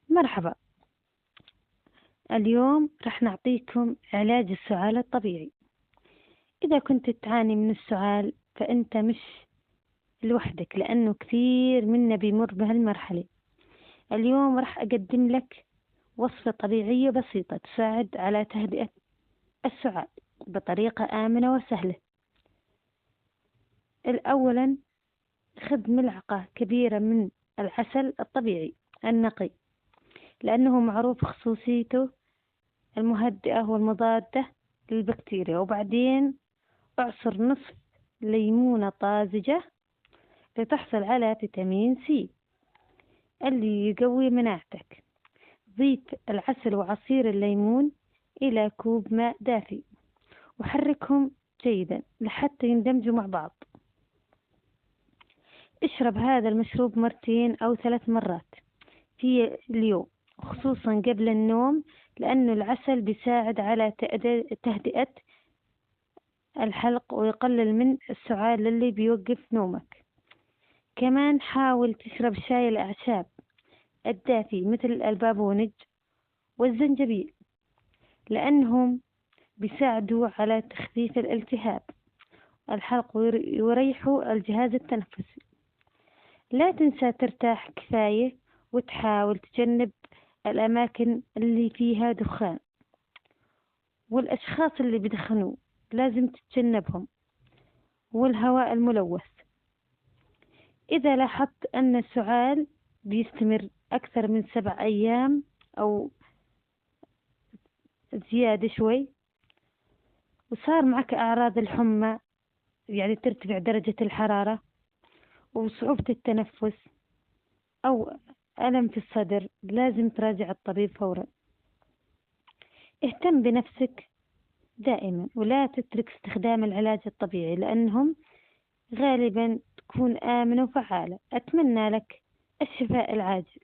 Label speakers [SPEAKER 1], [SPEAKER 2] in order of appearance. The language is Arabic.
[SPEAKER 1] مرحبا. اليوم راح نعطيكم علاج السعال الطبيعي. إذا كنت تعاني من السعال فأنت مش لوحدك، لأنه كثير منا بيمر بهالمرحلة. اليوم راح أقدم لك وصفة طبيعية بسيطة تساعد على تهدئة السعال بطريقة آمنة وسهلة. أولا، خذ ملعقة كبيرة من العسل الطبيعي النقي، لأنه معروف خصوصيته المهدئة والمضادة للبكتيريا. وبعدين اعصر نصف ليمونة طازجة لتحصل على فيتامين سي اللي يقوي مناعتك. ضيف العسل وعصير الليمون إلى كوب ماء دافي وحركهم جيدا لحتى يندمجوا مع بعض. اشرب هذا المشروب 2 أو 3 مرات في اليوم، خصوصا قبل النوم، لأنه العسل بيساعد على تهدئة الحلق ويقلل من السعال اللي بيوقف نومك. كمان حاول تشرب شاي الأعشاب الدافي مثل البابونج والزنجبيل، لأنهم بيساعدوا على تخفيف الالتهاب الحلق ويريحوا الجهاز التنفسي. لا تنسى ترتاح كفاية وتحاول تجنب الأماكن اللي فيها دخان، والأشخاص اللي بيدخنوا لازم تتجنبهم، والهواء الملوث. إذا لاحظت أن السعال بيستمر أكثر من 7 أيام أو زيادة شوي، وصار معك أعراض الحمى، يعني ترتفع درجة الحرارة وصعوبة التنفس أو ألم في الصدر، لازم تراجع الطبيب فورا. اهتم بنفسك دائما ولا تترك استخدام العلاج الطبيعي، لأنهم غالبا تكون آمنة وفعالة. أتمنى لك الشفاء العاجل.